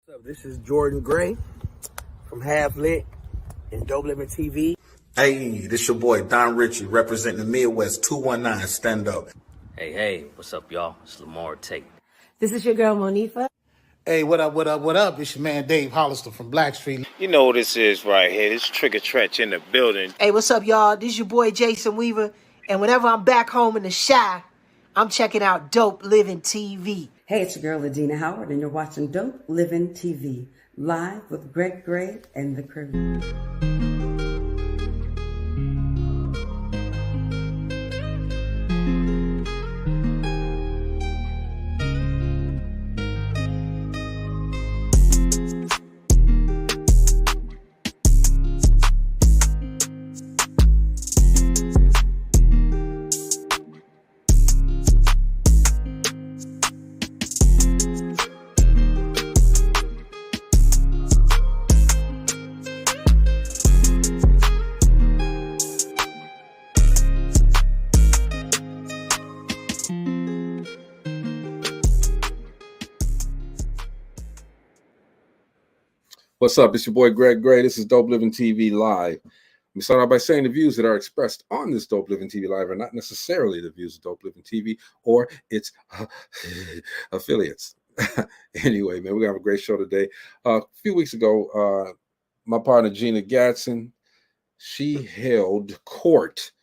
What's up? This is Jordan Gray from Half Lit and Dope Living TV. Hey, this your boy Don Ritchie representing the Midwest 219 Stand Up. Hey, what's up, y'all? It's Lamar Tate. This is your girl, Monifa. Hey, what up? It's your man Dave Hollister from Blackstreet. You know what this is right here. This Trigger Tretch in the building. Hey, what's up, y'all? This is your boy Jason Weaver. And whenever I'm back home in the Chi, I'm checking out Dope Living TV. Hey, it's your girl, Adina Howard, and you're watching Dope Living TV, live with Greg Gray and the crew. What's up? It's your boy Greg Gray. This is Dope Living TV Live. We start out by saying the views that are expressed on this Dope Living TV Live are not necessarily the views of Dope Living TV or its affiliates. Anyway, man, we're going to have a great show today. A few weeks ago, my partner Gina Gatson, she held court.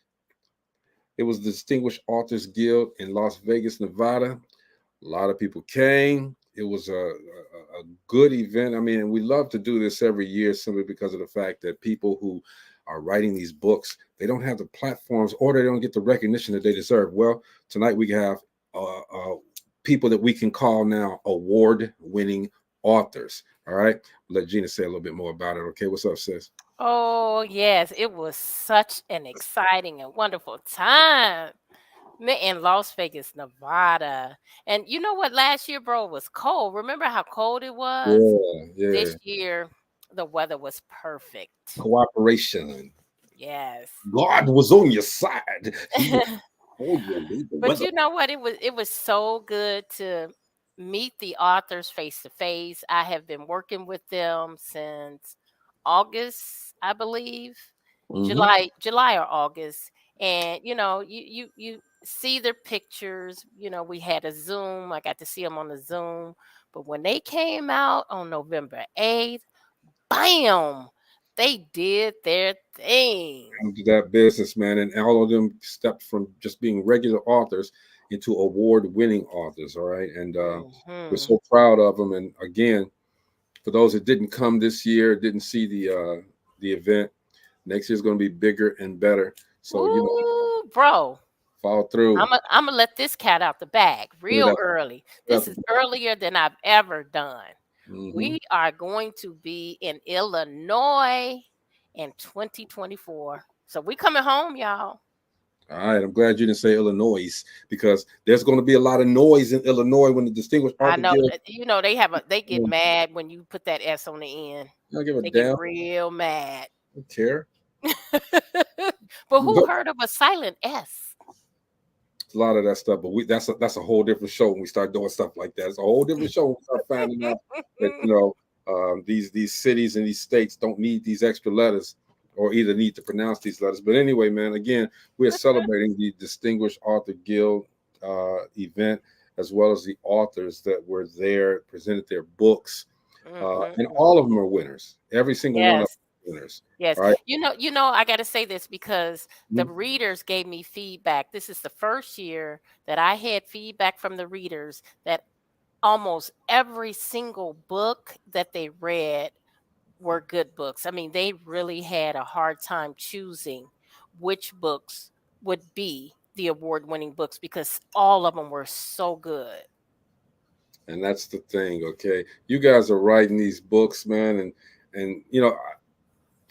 It was the Distinguished Authors Guild in Las Vegas, Nevada. A lot of people came. It was a good event. I mean, we love to do this every year simply because of the fact that people who are writing these books, they don't have the platforms or they don't get the recognition that they deserve. Well, tonight we have people that we can call now award-winning authors. All right. Let Gina say a little bit more about it. Okay. What's up, sis? Oh, yes. It was such an exciting and wonderful time in Las Vegas, Nevada. And you know what? Last year, bro, was cold. Remember how cold it was? Yeah. This year, the weather was perfect. Cooperation. Yes. God was on your side. But you know what? It was so good to meet the authors face to face. I have been working with them since August, I believe. July or August. And you see their pictures. We had a Zoom. I got to see them on the Zoom. But when they came out on November 8th, bam, they did their thing. To that business, man. And all of them stepped from just being regular authors into award-winning authors. All right. And we're so proud of them. And again, for those that didn't come this year, didn't see the event, next year's going to be bigger and better. So, bro, follow through. I'm gonna let this cat out the bag real early. This is earlier than I've ever done. We are going to be in Illinois in 2024. So we coming home, y'all. All right. I'm glad you didn't say Illinois because there's going to be a lot of noise in Illinois when the Distinguished Author Guild. They get mad when you put that S on the end. I don't give a they damn. Get real mad. I don't care. But who heard of a silent S? A lot of that stuff, but that's a whole different show when we start doing stuff like that. It's a whole different show when we start finding out that these cities and these states don't need these extra letters or either need to pronounce these letters. But anyway, man, again, we're celebrating the Distinguished Author Guild event, as well as the authors that were there, presented their books, and all of them are winners. Every single one of them. Winners. Yes. Right. I got to say this because the readers gave me feedback. This is the first year that I had feedback from the readers that almost every single book that they read were good books. I mean, they really had a hard time choosing which books would be the award-winning books because all of them were so good. And that's the thing, okay? You guys are writing these books, man, and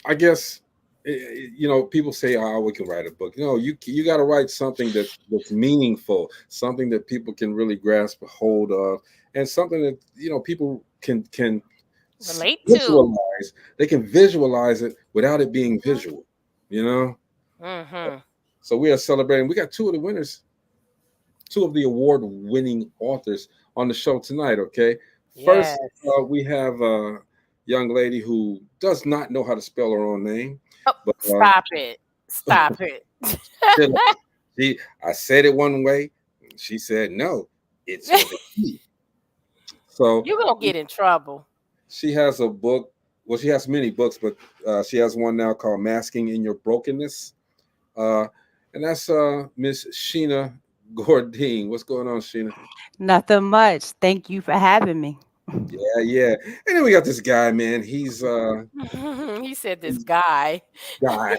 I guess, people say, we can write a book. You got to write something that's meaningful, something that people can really grasp a hold of, and something that, people can relate to. They can visualize it without it being visual, So we are celebrating. We got two of the winners, two of the award-winning authors on the show tonight, okay? First, Yes. we have a young lady who does not know how to spell her own name, Oh, but stop it. Stop it. still, I said it one way. She said no, it's with a E. So You're gonna get in trouble. she has a book. Well, she has many books, but she has one now called "Masking in Your Brokenness," uh, and that's Miss Sheena Gourdine. What's going on, Sheena? Nothing much. Thank you for having me. Yeah, yeah. And then we got this guy, man. He said this He's guy. guy.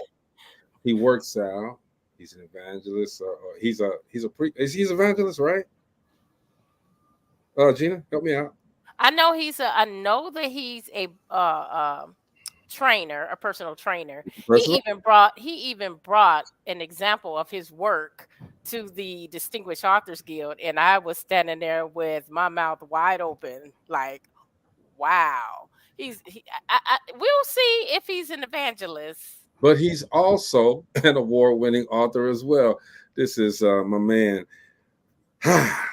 He works out. He's an evangelist. He's evangelist, right? Gina, help me out. I know that he's a trainer, a personal trainer. Personal. He even brought an example of his work to the Distinguished Authors Guild, and I was standing there with my mouth wide open, like, wow. We'll see if he's an evangelist. But he's also an award-winning author as well. This is my man,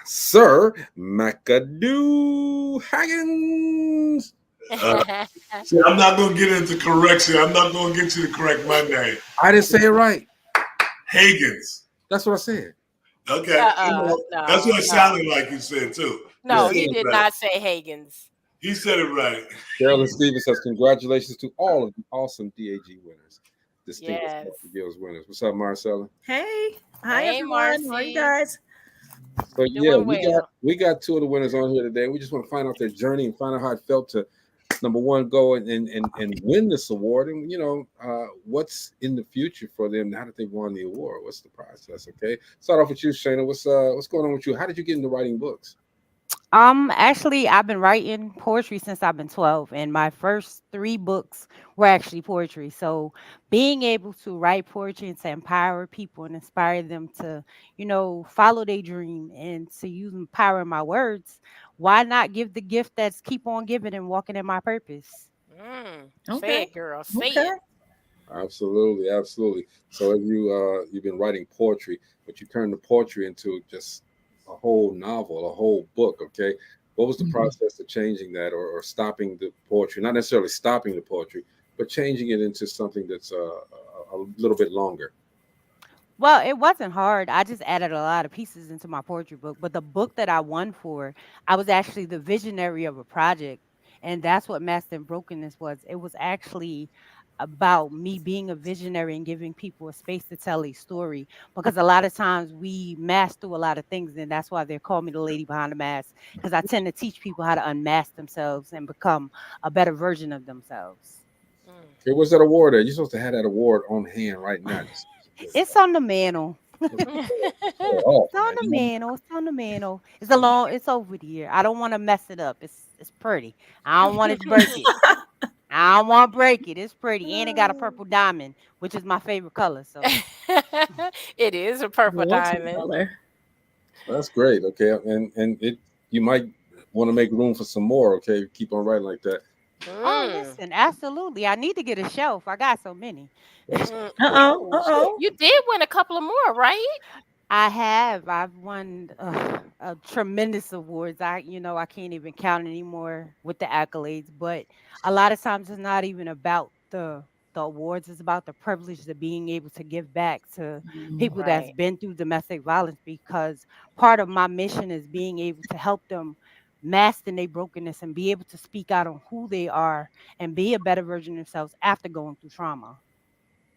Sir McAdoo Haggins. See, I'm not going to get into correction. I'm not going to get you to correct my name. I didn't say it right. Haggins. That's what I said. Okay. No, That's what it sounded like you said, too. No, he did not say Haggins. He said it right. Carolyn Stevens says, congratulations to all of the awesome DAG winners. Distinguished Author Guild winners. What's up, Marcella? Hey. Hi, Hey, everyone. How are you guys? So yeah, Doing well. we got two of the winners on here today. We just want to find out their journey and find out how it felt to number one go and win this award, and what's in the future for them now that they've won the award. What's the process? Okay, start off with you, Shana. What's going on with you? How did you get into writing books? Actually, I've been writing poetry since I've been 12, and my first 3 books were actually poetry. So, being able to write poetry and to empower people and inspire them to, follow their dream and to use power in my words, why not give the gift that's keep on giving and walking in my purpose? Say it, girl. Say it. Absolutely, absolutely. So, have you've been writing poetry, but you turned the poetry into just a whole novel, a whole book. Okay, what was the process of changing that, or stopping the poetry? Not necessarily stopping the poetry, but changing it into something that's a little bit longer. Well, it wasn't hard. I just added a lot of pieces into my poetry book. But the book that I won for, I was actually the visionary of a project. And that's what Master and Brokenness was. It was actually about me being a visionary and giving people a space to tell a story. Because a lot of times we mask through a lot of things. And that's why they call me the lady behind the mask. Because I tend to teach people how to unmask themselves and become a better version of themselves. Okay, what's that award at? You're supposed to have that award on hand right now. It's on the mantle. Oh, It's on the mantle. It's on the mantle. It's over here. I don't want to mess it up. It's pretty. I don't want it to break it. I don't want to break it. It's pretty. And it got a purple diamond, which is my favorite color. So It is a purple diamond. Color. that's great. Okay, and you might want to make room for some more. Okay, keep on writing like that. Oh, listen, absolutely. I need to get a shelf. I got so many. You did win a couple of more, right? I have. I've won tremendous awards. I can't even count anymore with the accolades. But a lot of times, it's not even about the awards. It's about the privilege of being able to give back to people that's Right. been through domestic violence. Because part of my mission is being able to help them master their brokenness and be able to speak out on who they are and be a better version of themselves after going through trauma.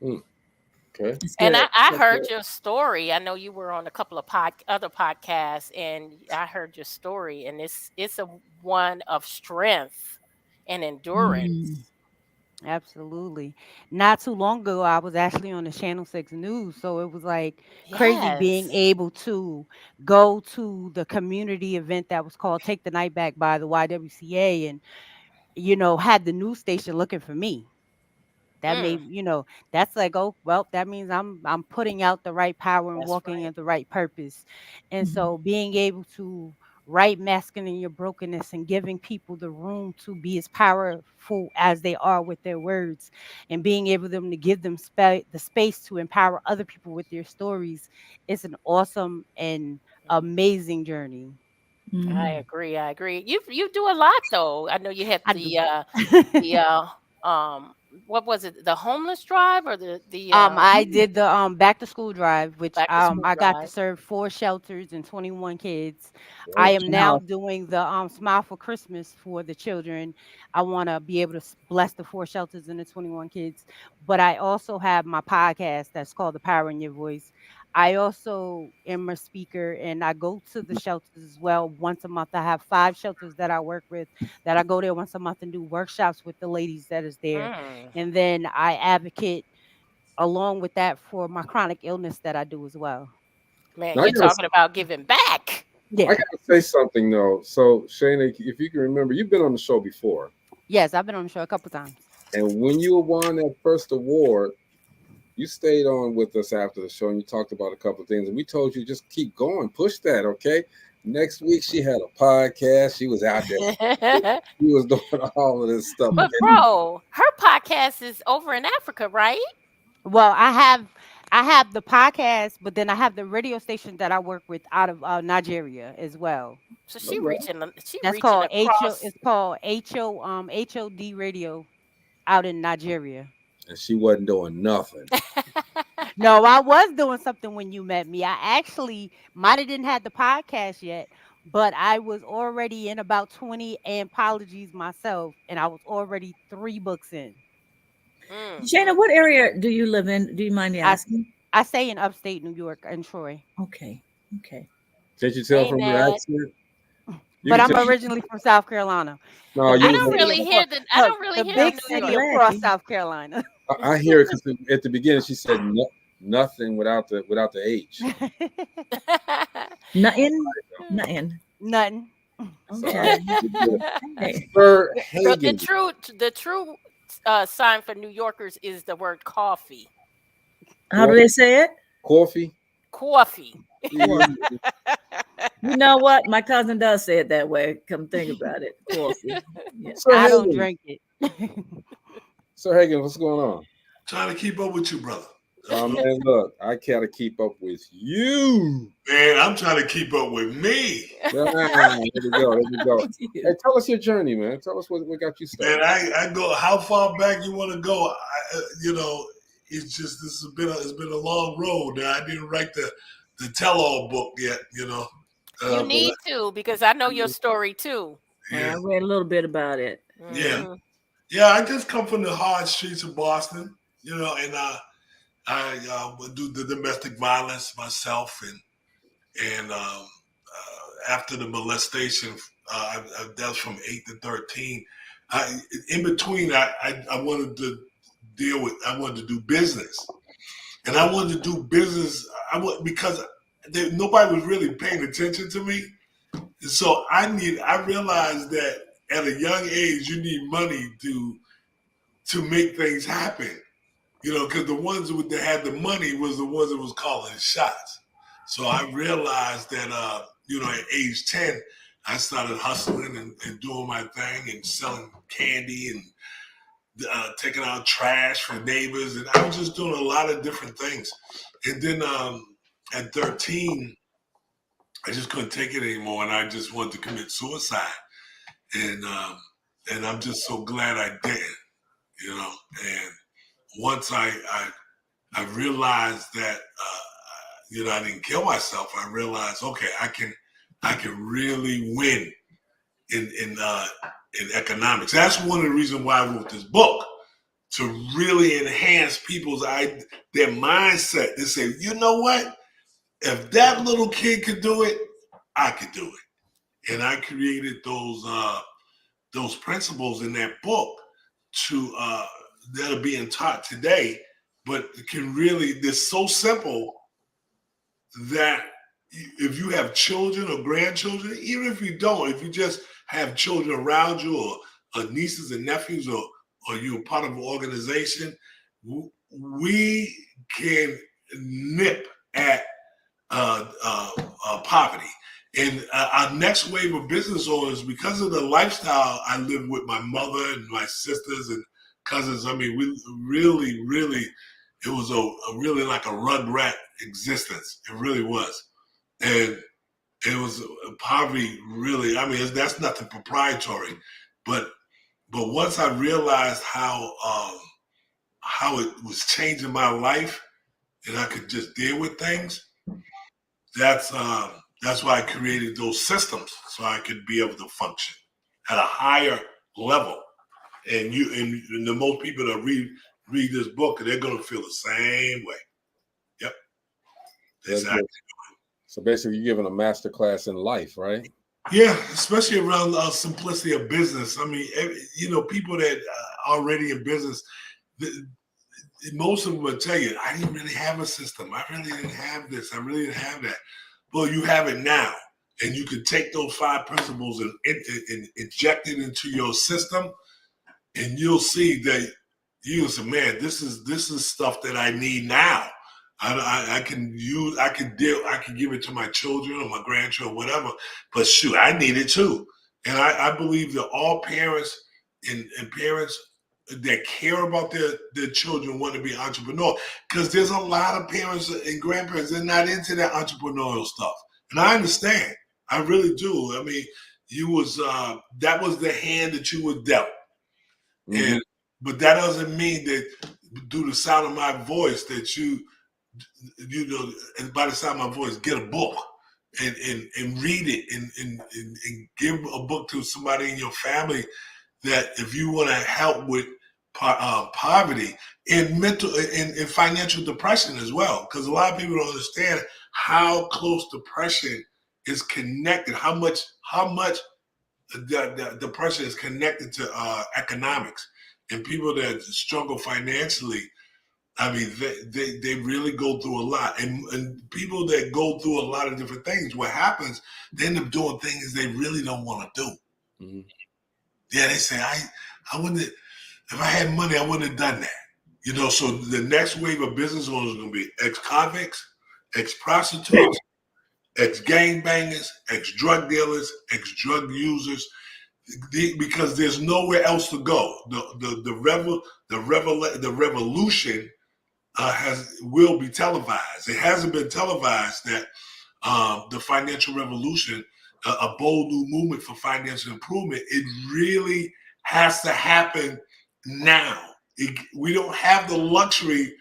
Okay. And I heard your story. I know you were on a couple of other podcasts, and I heard your story, and it's a one of strength and endurance. Absolutely. Not too long ago, I was actually on the Channel 6 News. So it was like crazy being Yes. able to go to the community event that was called Take the Night Back by the YWCA and, had the news station looking for me. That Mm, made, that's like, oh, well, that means I'm putting out the right power and that's walking right. in the right purpose. And so being able to write masculine in your brokenness and giving people the room to be as powerful as they are with their words and being able them to give them the space to empower other people with their stories is an awesome and amazing journey. I agree. I agree. You do a lot though. I know you had I do. the what was it? The homeless drive or the I did the back to school drive, which back to school I got to drive? serve 4 shelters and 21 kids. I Wow. am now doing the Smile for Christmas for the children. I want to be able to bless the 4 shelters and the 21 kids. But I also have my podcast that's called The Power in Your Voice. I also am a speaker and I go to the shelters as well once a month. I have 5 shelters that I work with that I go there once a month and do workshops with the ladies that is there. Mm. And then I advocate along with that for my chronic illness that I do as well. Man, Now, I you're gotta, talking about giving back. I Yeah. gotta say something though. So, Shana, if you can remember, you've been on the show before, Yes, I've been on the show a couple times. and when you won that first award, you stayed on with us after the show, and you talked about a couple of things, and we told you just keep going, push that, okay? Next week she had a podcast. She was out there. She was doing all of this stuff. But bro, her podcast is over in Africa, right? Well, I have the podcast, but then I have the radio station that I work with out of Nigeria as well. So she reaching That's called across. It's called HOD Radio out in Nigeria. And she wasn't doing nothing. No, I was doing something when you met me. I actually might have didn't have the podcast yet, but I was already in about 20 anthologies myself, and I was already 3 books in. Shana, what area do you live in? Do you mind me asking? I stay in upstate New York in Troy. Okay. Can't you tell from your accent? But I'm originally from South Carolina. No, I don't really hear the big city across South Carolina. I hear it because at the beginning she said nothing without the H. Nothing. Okay. Sir But Haggins. the true sign for New Yorkers is the word coffee. How do they say it? Coffee. Coffee. You know what? My cousin does say it that way. Come think about it. Coffee. Yeah. I don't drink it. Sir Haggins, what's going on? Trying to keep up with you, brother. Man, look, I gotta keep up with you. Man, I'm trying to keep up with me. There we go. Hey, tell us your journey, man. Tell us what got you started. Man, I go. How far back you want to go? It's just it's been a long road. I didn't write the tell-all book yet. You need to, because I know your story too. Yeah, I read a little bit about it. Yeah. I just come from the hard streets of Boston. And I would do the domestic violence myself, and after the molestation, that was from 8 to 13. In between, I wanted to I wanted to do business, and I wanted to do business. Because nobody was really paying attention to me, and so I realized that at a young age you need money to make things happen. Because the ones that had the money was the ones that was calling shots. So I realized that, at age 10, I started hustling and doing my thing and selling candy and taking out trash for neighbors. And I was just doing a lot of different things. And then at 13, I just couldn't take it anymore. And I just wanted to commit suicide. And I'm just so glad I didn't, and once I realized that I didn't kill myself, I realized, okay, I can really win in economics. That's one of the reasons why I wrote this book, to really enhance people's their mindset. They say, you know what? If that little kid could do it, I could do it. And I created those principles in that book that are being taught today, but they're so simple that if you have children or grandchildren, even if you don't, if you just have children around you or nieces and nephews or you're part of an organization, we can nip at poverty. And our next wave of business owners, because of the lifestyle I lived with my mother and my sisters and cousins, I mean, we really, it was a really like a rugrat existence. It really was. And It was poverty really. I mean, that's nothing proprietary, but once I realized how it was changing my life, and I could just deal with things, that's why I created those systems so I could be able to function at a higher level. And the most people that read this book, they're gonna feel the same way. Yep. Exactly. So basically, you're giving a master class in life, right? Yeah, especially around simplicity of business. I mean, people that are already in business, most of them will tell you, I didn't really have a system. I really didn't have this. I really didn't have that. Well, you have it now. And you can take those 5 principles and inject it into your system, and you'll see that you'll say, man, this is stuff that I need now. I can give it to my children or my grandchildren, whatever. But shoot, I need it too. And I believe that all parents and parents that care about their children want to be entrepreneurs, because there's a lot of parents and grandparents that are not into that entrepreneurial stuff. And I understand. I really do. I mean, that was the hand that you were dealt. Mm-hmm. But that doesn't mean that through the sound of my voice that you know, and by the sound of my voice, get a book and read it and give a book to somebody in your family that if you want to help with poverty and mental and financial depression as well, because a lot of people don't understand how close depression is connected, how much the depression is connected to economics, and people that struggle financially. I mean, they really go through a lot, and people that go through a lot of different things, what happens, they end up doing things they really don't want to do. Mm-hmm. Yeah, they say, I wouldn't, if I had money, I wouldn't have done that. You know, so the next wave of business owners is going to be ex-convicts, ex-prostitutes, ex-gangbangers, ex-drug dealers, ex-drug users, because there's nowhere else to go. The revolution will be televised. It hasn't been televised that the financial revolution, a bold new movement for financial improvement, it really has to happen now. We don't have the luxury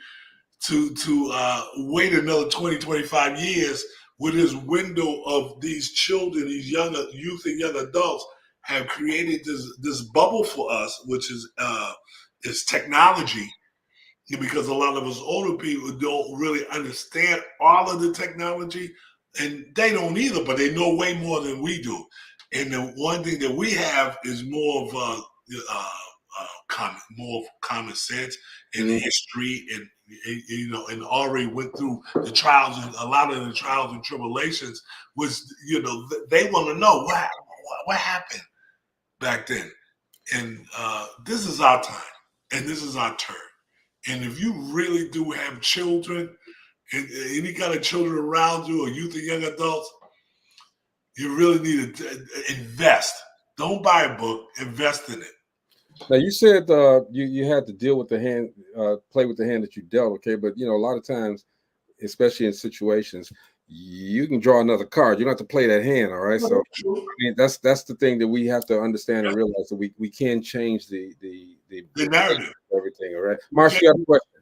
to wait another 20, 25 years with this window of these children, these young youth and young adults have created this bubble for us, which is technology. Because a lot of us older people don't really understand all of the technology, and they don't either, but they know way more than we do. And the one thing that we have is more of common sense and history, and and already went through the trials, and a lot of the trials and tribulations was, they want to know what happened back then. And this is our time, and this is our turn. And if you really do have children and any kind of children around you, or youth and young adults, you really need to invest. Don't buy a book, invest in it. Now, you said you had to deal with the hand, play with the hand that you dealt, okay? But, a lot of times, especially in situations, you can draw another card. You don't have to play that hand, all right? So, I mean, that's the thing that we have to understand and realize, that we can change the narrative. Everything, all right? Marcia, you have a question?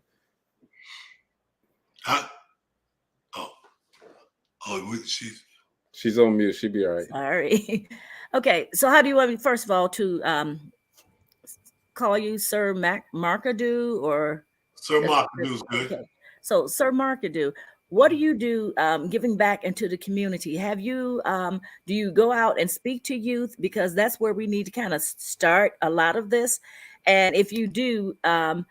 Huh? She's on mute. She'll be all right. Sorry. Okay, so how do you want me, first of all, to call you Sir Markadu, or Sir Markadu is good. Okay. So, Sir Markadu, what do you do giving back into the community? Have you do you go out and speak to youth, because that's where we need to kind of start a lot of this? And if you do, I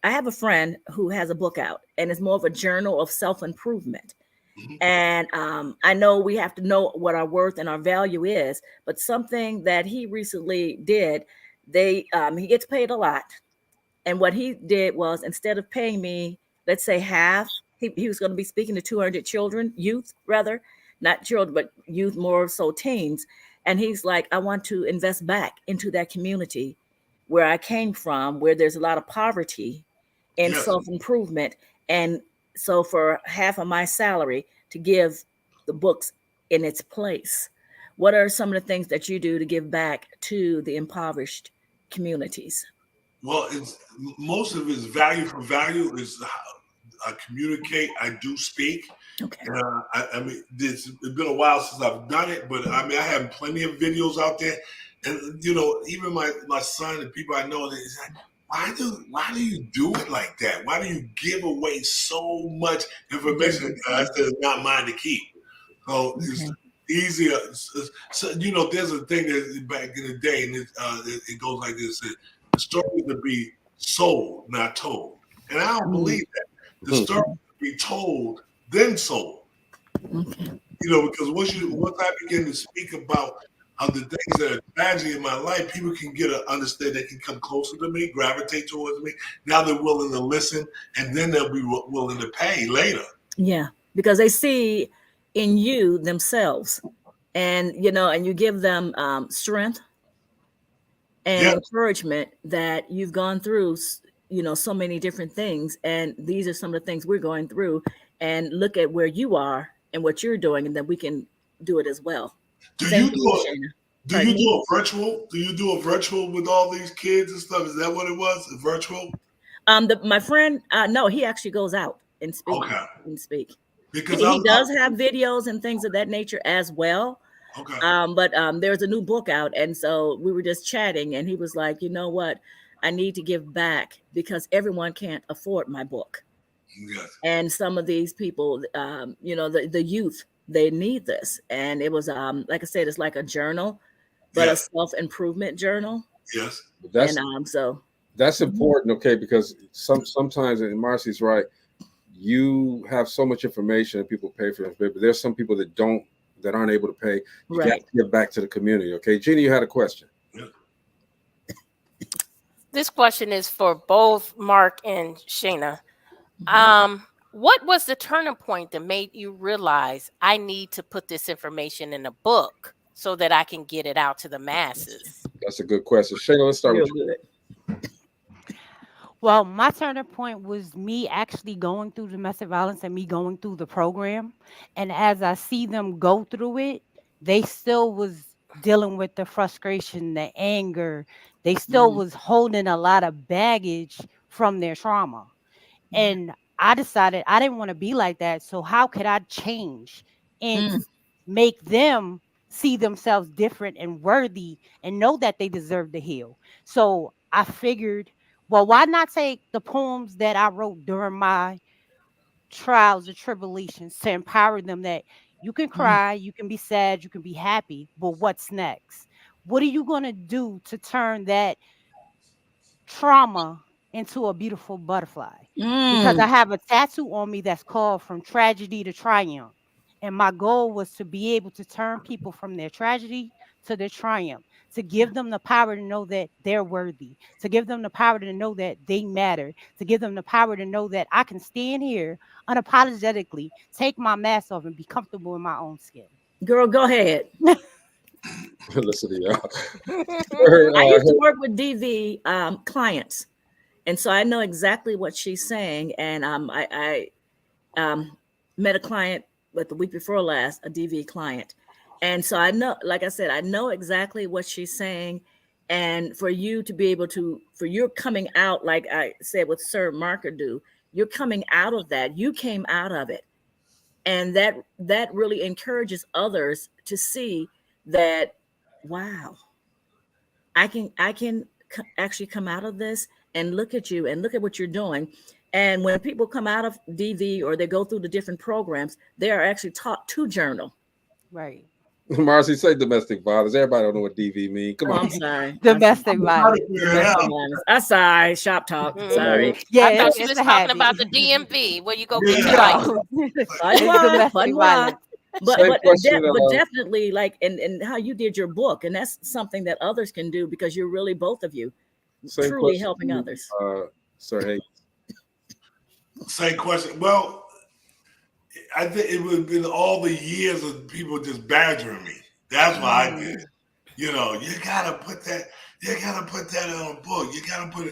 have a friend who has a book out, and it's more of a journal of self-improvement. Mm-hmm. And I know we have to know what our worth and our value is, but something that he recently did, he gets paid a lot. And what he did was, instead of paying me, let's say half, he was going to be speaking to 200 youth, not children, but youth, more so teens. And he's like, I want to invest back into that community where I came from, where there's a lot of poverty and self-improvement. And so for half of my salary, to give the books in its place. What are some of the things that you do to give back to the impoverished communities? Well, it's most of it's value for value is how I communicate. I do speak. Okay. I mean, it's been a while since I've done it, but I mean, I have plenty of videos out there, and you know, even my son and people I know, they say, why do you do it like that? Why do you give away so much information? I said it's not mine to keep. So it's easier. So, you know, there's a thing that back in the day, and it goes like this: the story to be sold, not told. And I don't believe that. The story to be told, then sold. You know, because once I begin to speak about the things that are tragedy in my life, people can get an understand. They can come closer to me, gravitate towards me. Now they're willing to listen, and then they'll be willing to pay later. Yeah, because they see in you themselves, and you know, and you give them strength and encouragement that you've gone through, you know, so many different things, and these are some of the things we're going through, and look at where you are and what you're doing, and then we can do it as well. Do you do a virtual? Do you do a virtual with all these kids and stuff? Is that what it was? A virtual? My friend, no, he actually goes out and speak. Okay. And speak. Because he does have videos and things of that nature as well. Okay. But there's a new book out, and so we were just chatting, and he was like, you know what? I need to give back because everyone can't afford my book. Yes. And some of these people, you know, the youth, they need this. And it was, like I said, it's like a journal, but a self-improvement journal. Yes. That's, and so that's important, okay, because sometimes, and Marcy's right, you have so much information and people pay for it, but there's some people that aren't able to pay. You got to give back to the community. Okay, Jeannie, you had a question. This question is for both Mark and Shana. What was the turning point that made you realize I need to put this information in a book so that I can get it out to the masses? That's a good question. Shana, let's start with you. Well, my turning point was me actually going through domestic violence and me going through the program. And as I see them go through it, they still was dealing with the frustration, the anger. They still was holding a lot of baggage from their trauma. And I decided I didn't want to be like that. So how could I change and make them see themselves different and worthy and know that they deserve to heal? So I figured, well, why not take the poems that I wrote during my trials and tribulations to empower them that you can cry, you can be sad, you can be happy, but what's next? What are you going to do to turn that trauma into a beautiful butterfly? Because I have a tattoo on me that's called From Tragedy to Triumph. And my goal was to be able to turn people from their tragedy to their triumph, to give them the power to know that they're worthy, to give them the power to know that they matter, to give them the power to know that I can stand here unapologetically, take my mask off, and be comfortable in my own skin. Girl, go ahead. Listen to y'all. I used to work with DV clients, and so I know exactly what she's saying. And I met a client the week before last, a DV client. And so I know, like I said, I know exactly what she's saying. And for you to be able to, for your coming out, like I said with Sir Markadu, you're coming out of that. You came out of it. And that really encourages others to see that, wow, I can actually come out of this, and look at you and look at what you're doing. And when people come out of DV or they go through the different programs, they are actually taught to journal. Right. Marcy, say domestic violence. Everybody don't know what DV means. Come on. I'm sorry. Domestic violence. I'm sorry. Shop talk. Sorry. Yeah, I thought she was talking about the DMV where you go get your life. Domestic violence. But definitely, like, and how you did your book, and that's something that others can do, because you're really, both of you, truly helping others. Sir Haggins. Same question. Well, I think it would have been all the years of people just badgering me. That's why I did it. You know, you gotta put that on a book. You gotta put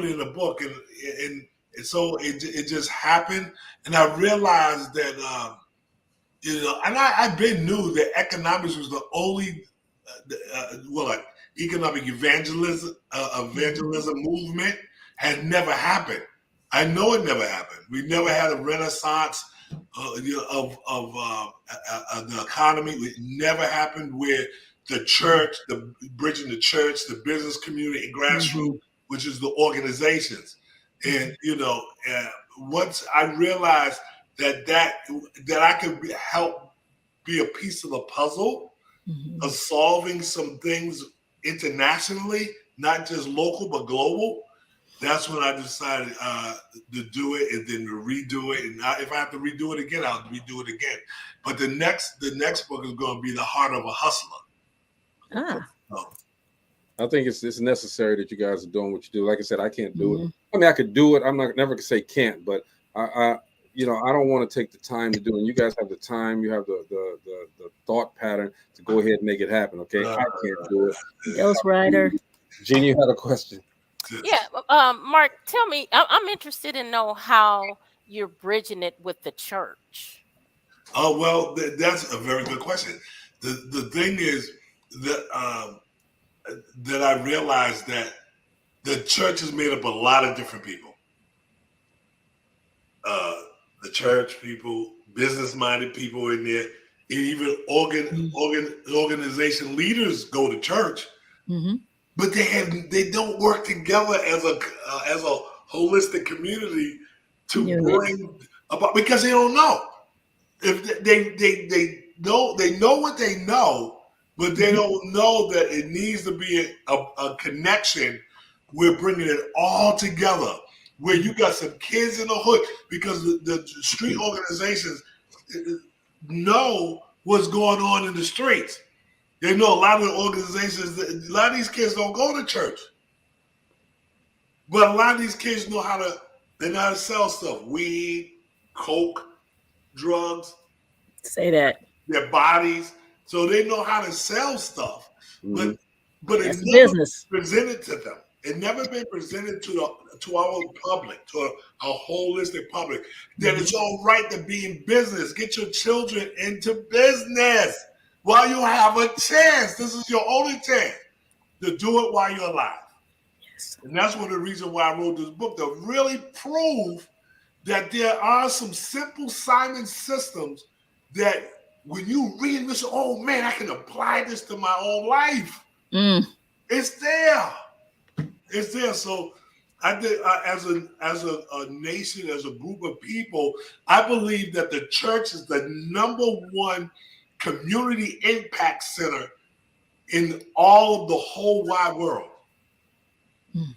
it in a book, and so it just happened. And I realized that You know, and I've been knew that economics was the only, like economic evangelism movement had never happened. I know it never happened. We never had a renaissance of the economy. It never happened where the church, the bridging the church, the business community, and grassroots, which is the organizations. And once I realized that I could help be a piece of the puzzle of solving some things internationally, not just local but global. That's when I decided to do it and then to redo it. And if I have to redo it again, I'll redo it again. But the next book is going to be The Heart of a Hustler. I think it's necessary that you guys are doing what you do. Like I said, I can't do it. I mean, I could do it. I'm not never gonna say can't, but I don't want to take the time to do it. And you guys have the time. You have the thought pattern to go ahead and make it happen. Okay, I can't do it. Ghostwriter. Jeannie, you had a question. Yeah, Mark, tell me. I'm interested in know how you're bridging it with the church. Oh well, that's a very good question. The thing is that that I realized that the church is made up of a lot of different people. The church people, business-minded people in there, and even organization leaders go to church, but they don't work together as a holistic community to bring about, because they don't know. If they know what they know, but they don't know that it needs to be a connection. We're bringing it all together, where you got some kids in the hood, because the street organizations know what's going on in the streets. They know a lot of the organizations, a lot of these kids don't go to church, but a lot of these kids know how to sell stuff: weed, coke, drugs. Say that. Their bodies, so they know how to sell stuff, but it's never presented to them. It never been presented to our public, to a holistic public, that it's all right to be in business. Get your children into business while you have a chance. This is your only chance to do it while you're alive. Yes. And that's one of the reasons why I wrote this book, to really prove that there are some simple Simon systems that when you read this, oh man, I can apply this to my own life. It's there. It's there. So I did, as a nation, as a group of people, I believe that the church is the #1 community impact center in all of the whole wide world.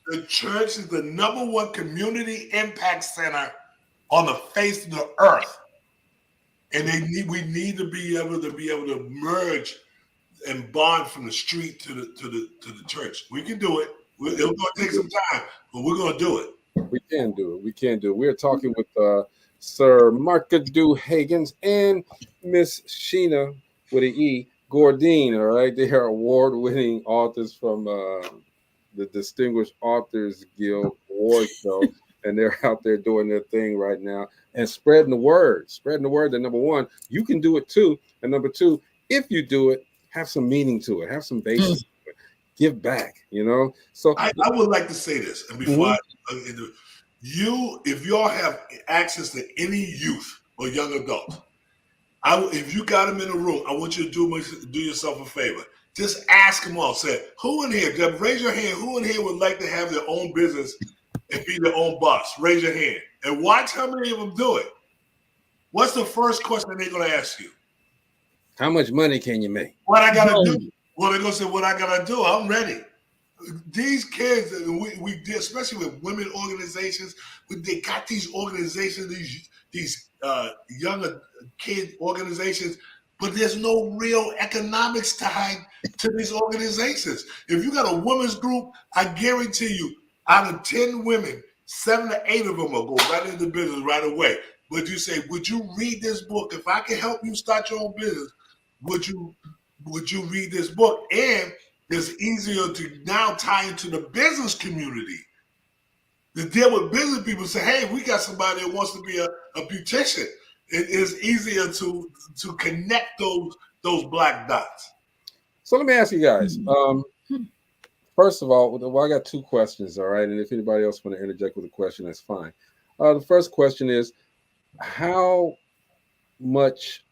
The church is the #1 community impact center on the face of the earth. And we need to be able to merge and bond from the street to the church. We can do it. It's going to take some time, but we're going to do it. We can do it. We're talking with Sir Mark Haggins and Miss Shana with an E Gourdine. All right, they are award-winning authors from the Distinguished Authors Guild Award Show, and they're out there doing their thing right now and spreading the word. That #1, you can do it too, and #2, if you do it, have some meaning to it, have some basis. To it. Give back, So I would like to say this, and before if y'all have access to any youth or young adult, if you got them in a room, I want you to do yourself a favor. Just ask them all. Say, who in here? Raise your hand. Who in here would like to have their own business and be their own boss? Raise your hand and watch how many of them do it. What's the first question they're going to ask you? How much money can you make? What I got to do? Well, they're going to say, what I got to do? I'm ready. These kids, we did, especially with women organizations, they got these organizations, these young kid organizations, but there's no real economics tied to these organizations. If you got a women's group, I guarantee you, out of 10 women, 7 to 8 of them will go right into business right away. But you say, would you read this book? If I can help you start your own business, would you read this book? And it's easier to now tie into the business community. To deal with business people, say, hey, we got somebody that wants to be a beautician. it is easier to connect those black dots. So let me ask you guys. First of all, well, I got two questions, all right? And if anybody else want to interject with a question, that's fine. The first question is, how much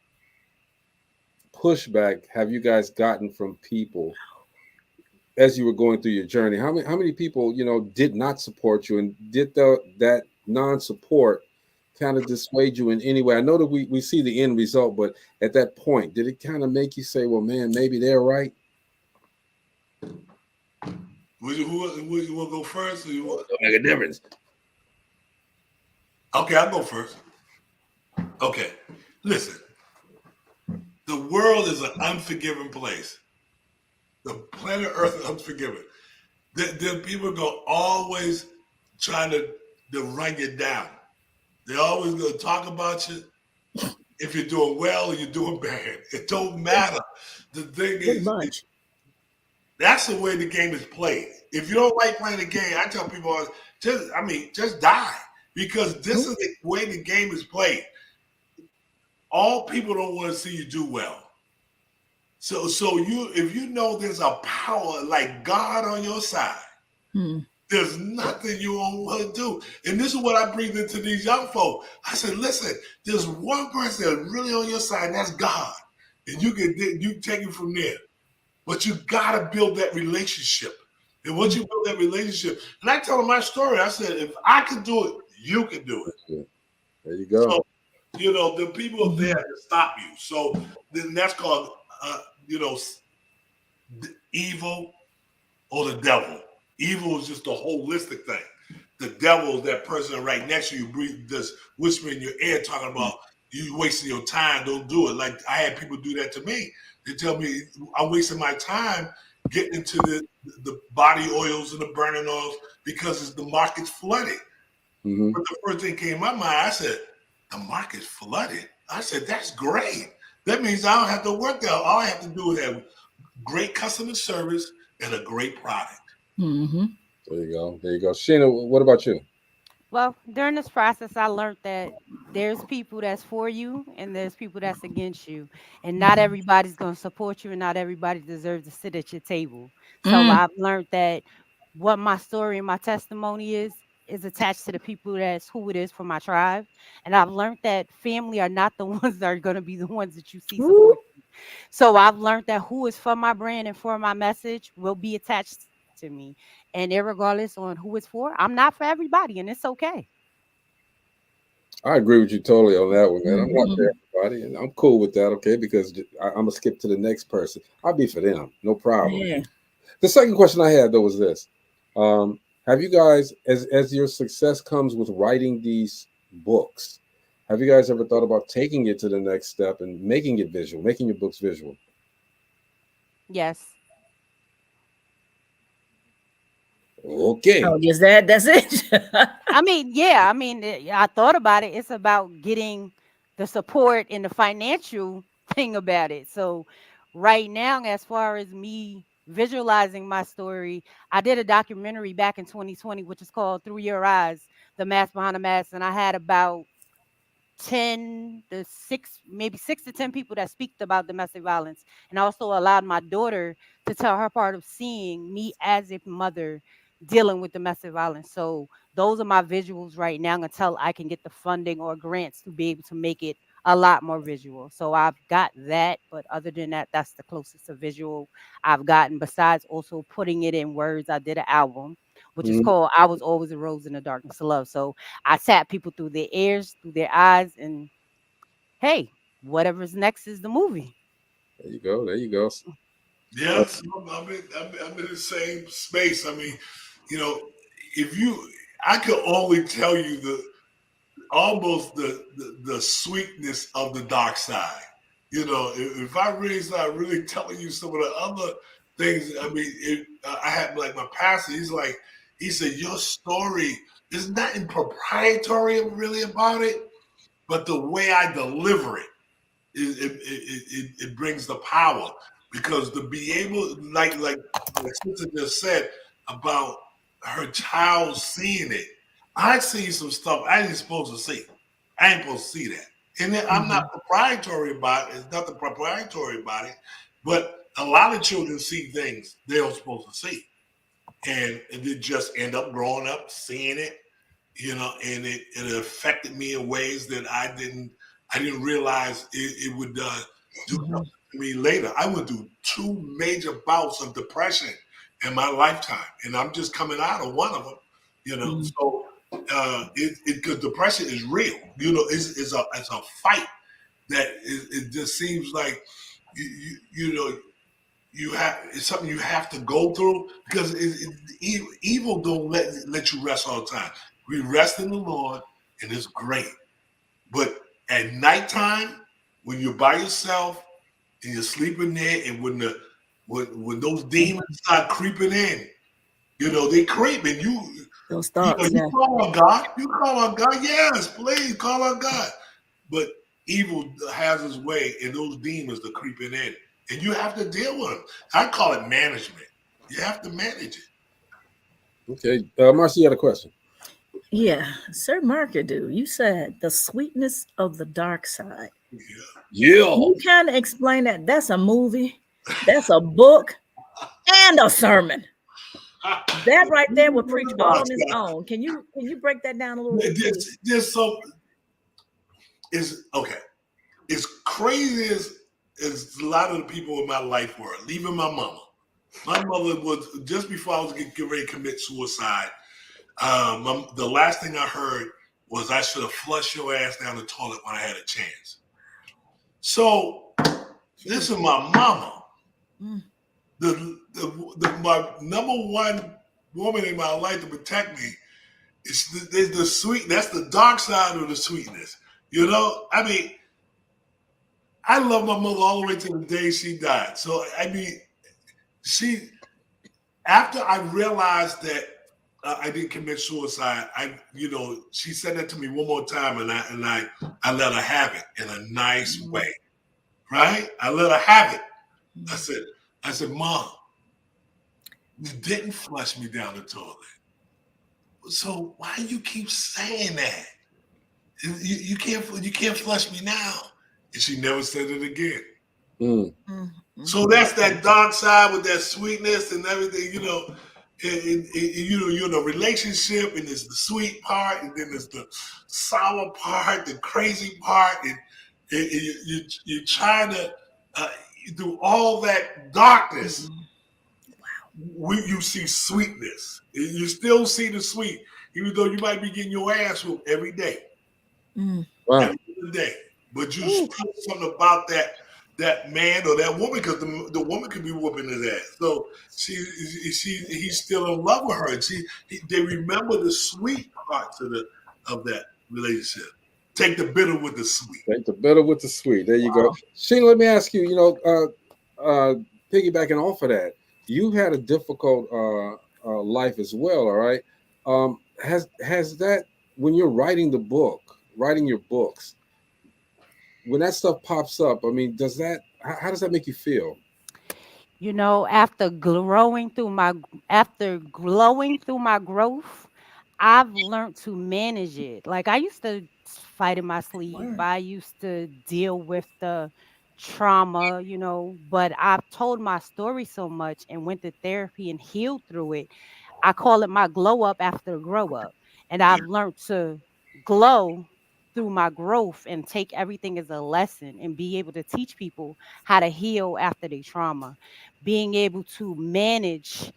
pushback have you guys gotten from people as you were going through your journey? How many people, did not support you, and did that non-support kind of dissuade you in any way? I know that we see the end result, but at that point, did it kind of make you say, well, man, maybe they're right? You want to go first? Or you want... Don't make a difference. Okay, I'll go first. Okay, listen. The world is an unforgiving place. The planet Earth is unforgiving. Then people go always trying to run you down. They're always going to talk about you if you're doing well or you're doing bad. It don't matter. The thing is, that's the way the game is played. If you don't like playing the game, I tell people, just die, because this is the way the game is played. All people don't want to see you do well. So if you know there's a power like God on your side, there's nothing you won't want to do. And this is what I bring into these young folk. I said, listen, there's one person that's really on your side, and that's God. And you take it from there. But you gotta build that relationship. And once you build that relationship, and I tell them my story, I said, if I can do it, you can do it. There you go. So, the people are there to stop you. So then that's called, evil or the devil. Evil is just a holistic thing. The devil is that person right next to you, just whispering in your ear, talking about you wasting your time. Don't do it. Like I had people do that to me. They tell me I'm wasting my time getting into the body oils and the burning oils because the market's flooded. But the first thing came in my mind, I said, the market's flooded. I said, that's great. That means I don't have to work there. All I have to do is have great customer service and a great product. There you go. There you go. Shana, what about you? Well, during this process, I learned that there's people that's for you and there's people that's against you. And not everybody's going to support you, and not everybody deserves to sit at your table. So I've learned that what my story and my testimony is attached to the people that's who it is for my tribe. And I've learned that family are not the ones that are going to be the ones that you see support you. So I've learned that who is for my brand and for my message will be attached to me. And irregardless on who it's for, I'm not for everybody, and it's okay. I agree with you totally on that one, man. I'm not for everybody, and I'm cool with that, okay? Because I'm gonna skip to the next person. I'll be for them, no problem. Yeah. The second question I had though was this: have you guys, as your success comes with writing these books, have you guys ever thought about taking it to the next step and making it visual, making your books visual? Yes. Okay. Oh, just that's it. I thought about it. It's about getting the support and the financial thing about it. So right now, as far as me visualizing my story, I did a documentary back in 2020, which is called Through Your Eyes, The Mask Behind the Mask. And I had about 6 to 10 people that speak about domestic violence. And I also allowed my daughter to tell her part of seeing me as a mother dealing with domestic violence. So those are my visuals right now until I can get the funding or grants to be able to make it a lot more visual. So I've got that, but other than that, that's the closest to visual I've gotten. Besides also putting it in words, I did an album, which is called I Was Always a Rose in the Darkness of Love. So I tap people through their ears, through their eyes, and hey, whatever's next is the movie. There you go. There you go. Yes, I'm in the same space. I mean, I could only tell you almost the sweetness of the dark side. If I really start really telling you some of the other things, I had like my pastor. He said your story is nothing proprietary really about it, but the way I deliver it, it brings the power. Because to be able, like the sister just said about her child seeing it, I seen some stuff I ain't supposed to see. I ain't supposed to see that. And then I'm not proprietary about it. It's nothing proprietary about it. But a lot of children see things they don't supposed to see. And they just end up growing up seeing it, and it affected me in ways that I didn't realize it would do something to me later. I went through 2 major bouts of depression in my lifetime, and I'm just coming out of one of them, So because depression is real, it's a fight that it just seems like it's something you have to go through because evil don't let you rest all the time. We rest in the Lord, and it's great. But at nighttime, when you're by yourself and you're sleeping there, and when those demons start creeping in, they creep, and those thoughts. You call on God. You call on God. Yes, please call on God. But evil has its way, and those demons are creeping in. And you have to deal with them. I call it management. You have to manage it. Okay. Marcy, you had a question. Yeah. Sir Markedu, you said the sweetness of the dark side. Yeah. Can you kind of explain that? That's a movie, that's a book, and a sermon. That right there would preach all on its own. Can you break that down a little bit? There's okay. As crazy as a lot of the people in my life were, leaving my mama. My mother was, just before I was getting ready to commit suicide, the last thing I heard was I should have flushed your ass down the toilet when I had a chance. So this is my mama. My number one woman in my life to protect me is the sweet. That's the dark side of the sweetness. I mean, I love my mother all the way to the day she died. So I mean, after I realized that I didn't commit suicide, she said that to me one more time, and I let her have it in a nice way, right? I let her have it. I said, Mom, you didn't flush me down the toilet. So why do you keep saying that? You can't flush me now. And she never said it again. So that's that dark side with that sweetness and everything, and you're in a relationship, and there's the sweet part, and then there's the sour part, the crazy part, and you're trying to do all that darkness. You see sweetness. You still see the sweet, even though you might be getting your ass whooped every day. Every day. But you still something about that man or that woman, because the woman could be whooping his ass. So he's still in love with her, and they remember the sweet parts of that relationship. Take the bitter with the sweet. Take the bitter with the sweet. There you go. Sheena, let me ask you, piggybacking off of that, you had a difficult life as well, all right? Has that, when you're writing your books, when that stuff pops up, I mean, how does that make you feel? After glowing through my growth, I've learned to manage it. Like, I used to fight in my sleep. I used to deal with the trauma, but I've told my story so much and went to therapy and healed through it. I call it my glow up after grow up. And I've learned to glow through my growth and take everything as a lesson and be able to teach people how to heal after their trauma, being able to manage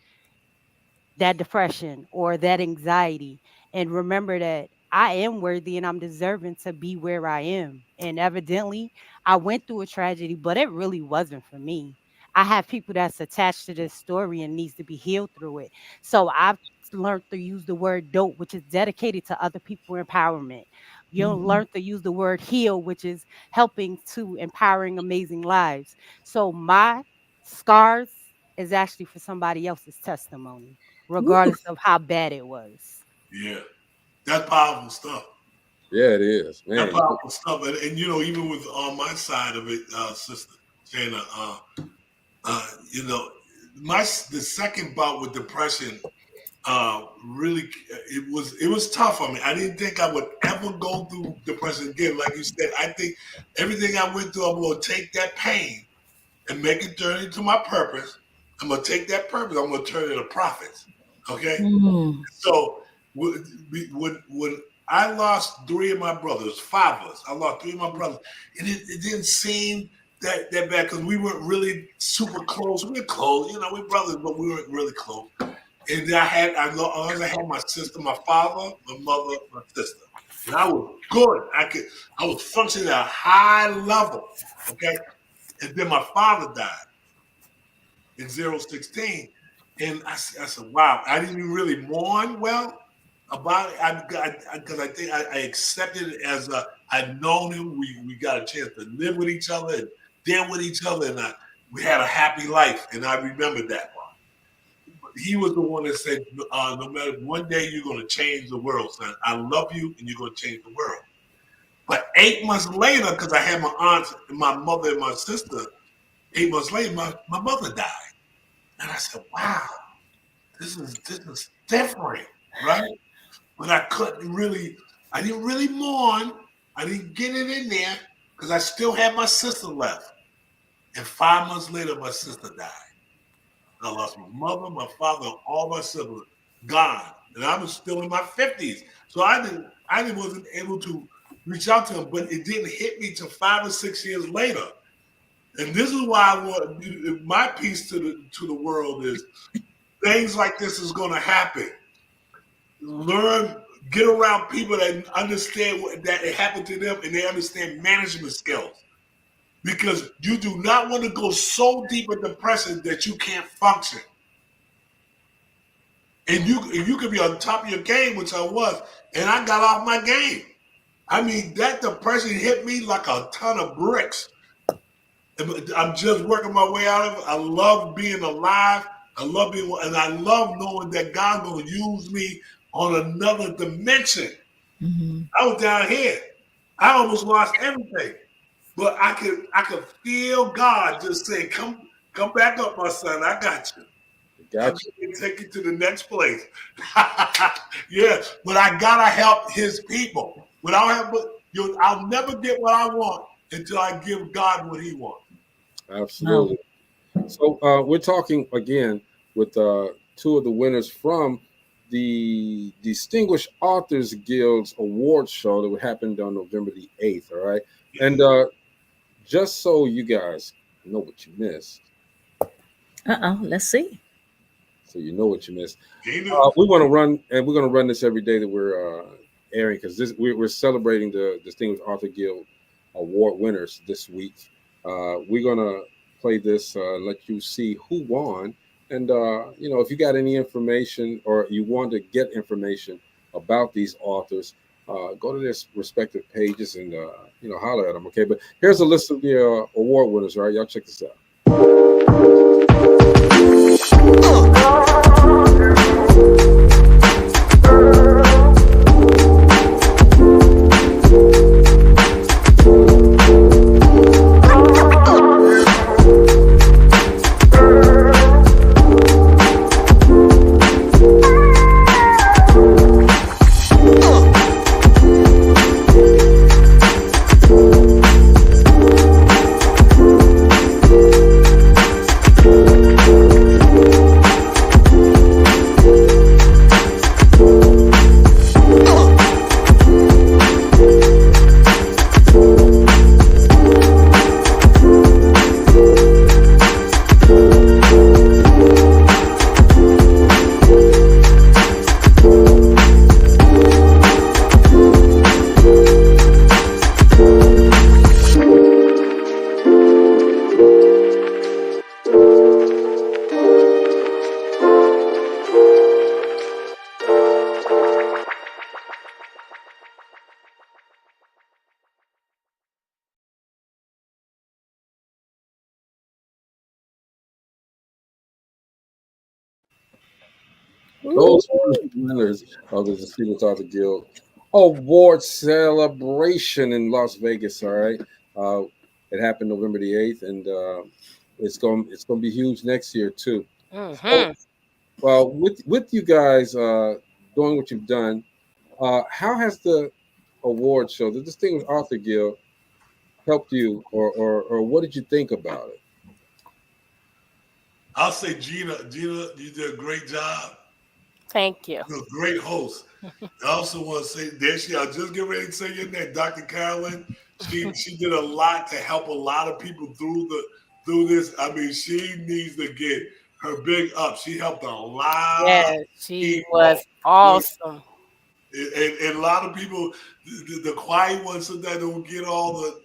that depression or that anxiety, and remember that I am worthy and I'm deserving to be where I am. And evidently, I went through a tragedy, but it really wasn't for me. I have people that's attached to this story and needs to be healed through it. So I've learned to use the word dope, which is dedicated to other people empowerment. You'll learn to use the word heal, which is helping to empowering amazing lives. So my scars is actually for somebody else's testimony, regardless of how bad it was. Yeah, that's powerful stuff. Yeah, it is, man. That's powerful stuff, and even with on my side of it, Sister Shana, the second bout with depression really, it was tough on me. I didn't think I would ever go through depression again. Like you said, I think everything I went through, I'm going to take that pain and make it turn into my purpose. I'm going to take that purpose, I'm going to turn it into profits. Okay? Mm. So when I lost 3 of my brothers, 5 of us, I lost 3 of my brothers, and it didn't seem that bad because we weren't really super close. We were close, we're brothers, but we weren't really close. And I had my sister, my father, my mother, my sister. And I was good. I was functioning at a high level. Okay. And then my father died in 016. And I said, wow, I didn't really mourn well about it. Because I think I accepted it as I'd known him. We got a chance to live with each other and deal with each other. And we had a happy life. And I remember that. He was the one that said, no matter, one day you're going to change the world, son. I love you, and you're going to change the world. But 8 months later, because I had my aunt, and my mother, and my sister, 8 months later, my mother died. And I said, wow, this is different, right? But I didn't really mourn. I didn't get it in there because I still had my sister left. And 5 months later, my sister died. I lost my mother, my father, all my siblings gone, and I was still in my 50s. So I wasn't able to reach out to him, but it didn't hit me till 5 or 6 years later. And this is why I want my piece to the world is things like this is going to happen. Get around people that understand that it happened to them, and they understand management skills. Because you do not want to go so deep in depression that you can't function. And you could be on top of your game, which I was, and I got off my game. I mean, that depression hit me like a ton of bricks. I'm just working my way out of it. I love being alive. I love knowing that God's going to use me on another dimension. Mm-hmm. I was down here. I almost lost everything. But I could feel God just saying, come back up, my son. I got you. I'm going to take you to the next place. Yeah, but I got to help his people. I'll never get what I want until I give God what he wants. Absolutely. No. So we're talking again with 2 of the winners from the Distinguished Authors Guild's award show that happened on November the 8th, all right? And just so you guys know what you missed. Let's see. So you know what you missed. We want to run, and we're going to run this every day that we're airing, because we're celebrating the Distinguished Author Guild award winners this week. We're going to play this, let you see who won. And, if you got any information or you want to get information about these authors, go to their respective pages and, holler at them, okay? But here's a list of the award winners, all right? Y'all check this out. Those winners of the Distinguished Author Guild Award celebration in Las Vegas. All right, it happened November the 8th, and it's going to be huge next year too. Mm-hmm. Well, with you guys doing what you've done, how has the award show, the Distinguished Author Guild, helped you, or what did you think about it? I'll say Gina, you did a great job. Thank you. You're a great host. I also want to say, I'll just get ready to say your name, Dr. Carolyn. She did a lot to help a lot of people through this. I mean, she needs to get her big up. She helped a lot Yes, of she people. was awesome. And a lot of people, the quiet ones that don't get all the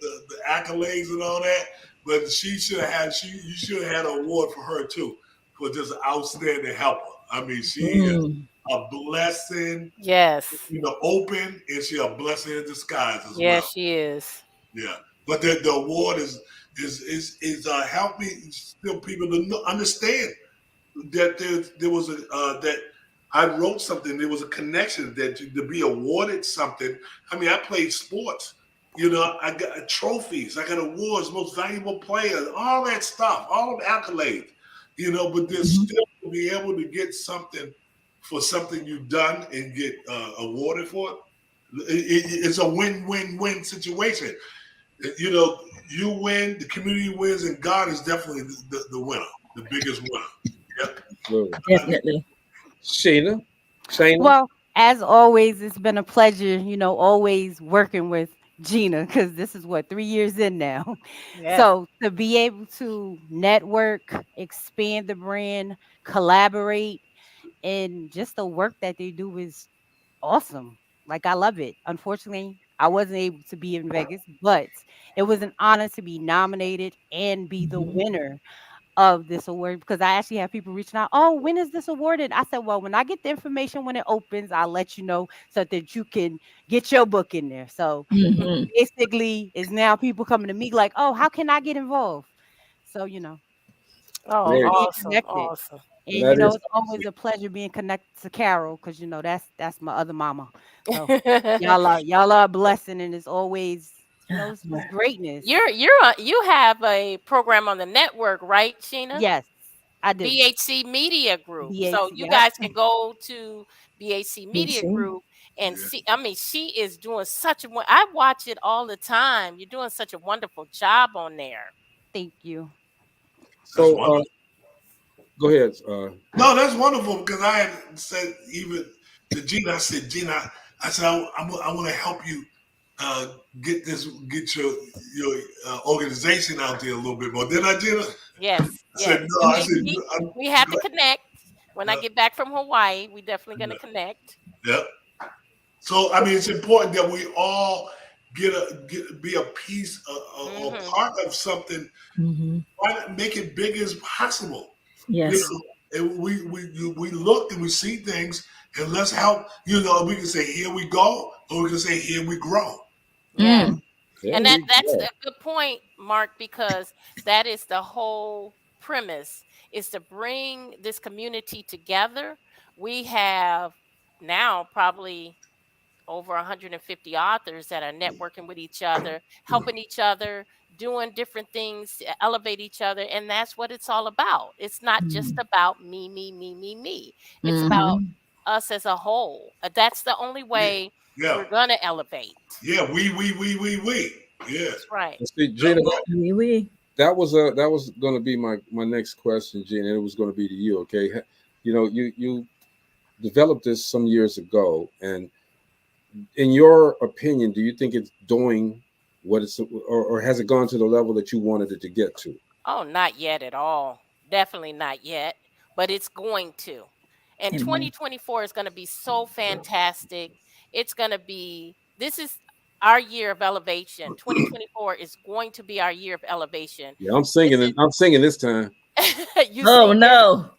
accolades and all that, but she should have had you should have had an award for her too, for just an outstanding helper. I mean, she is a blessing. Yes. Open, and she a blessing in disguise as well. Yes, she is. Yeah, but the award is helping still people to understand that there was that I wrote something. There was a connection that to be awarded something. I mean, I played sports. I got trophies. I got awards, most valuable player, all that stuff, all of the accolades. But there's still to be able to get something for something you've done and get awarded for it. It's a win-win-win situation. You win, the community wins, and God is definitely the winner, the biggest winner. Yep. Definitely. Shana? Well, as always, it's been a pleasure, always working with Gina, because this is 3 years in now. Yes. So to be able to network, expand the brand, collaborate, and just the work that they do is awesome. Like, I love it. Unfortunately, I wasn't able to be in Vegas, but it was an honor to be nominated and be the winner of this award, because I actually have people reaching out. Oh, when is this awarded? I said, well, when I get the information when it opens, I'll let you know so that you can get your book in there. So basically, it's now people coming to me like, oh, how can I get involved? So, Oh, just being awesome, connected. awesome. And it's always a pleasure being connected to Carol, because that's my other mama. So y'all are a blessing, and it's always it's greatness. You have a program on the network, right, Sheena? Yes, I do. BHC Media Group. So BHC, you yep. guys can go to BHC Media BHC. Group and see. I mean, she is doing I watch it all the time. You're doing such a wonderful job on there. Thank you. So go ahead. No, that's wonderful, because I had said even to Gina, I said, Gina, I said, I want to help you get your organization out there a little bit more. Didn't I, Gina? Yes. I said, no, I said, we have to connect. When I get back from Hawaii, we definitely going to connect. Yep. So, I mean, it's important that we all be a piece, a part of something. Try to make it big as possible. Yes. And we look and we see things, and let's help. We can say, here we go, or we can say, here we grow. Yeah. And that's a good point, Mark, because that is the whole premise, is to bring this community together. We have now probably over 150 authors that are networking with each other, helping each other, doing different things to elevate each other. And that's what it's all about. It's not just about me. It's about us as a whole. That's the only way we're going to elevate. Yeah, we. Yeah. That's right. See, Gina, that was going to be my next question, Gina. It was going to be to you. Okay, you developed this some years ago, and in your opinion, do you think it's doing what it's, or has it gone to the level that you wanted it to get to? Oh, not yet at all. Definitely not yet, but it's going to. And 2024 is going to be so fantastic. It's going to be, this is our year of elevation. 2024 is going to be our year of elevation. Yeah, I'm singing. I'm singing this time. No.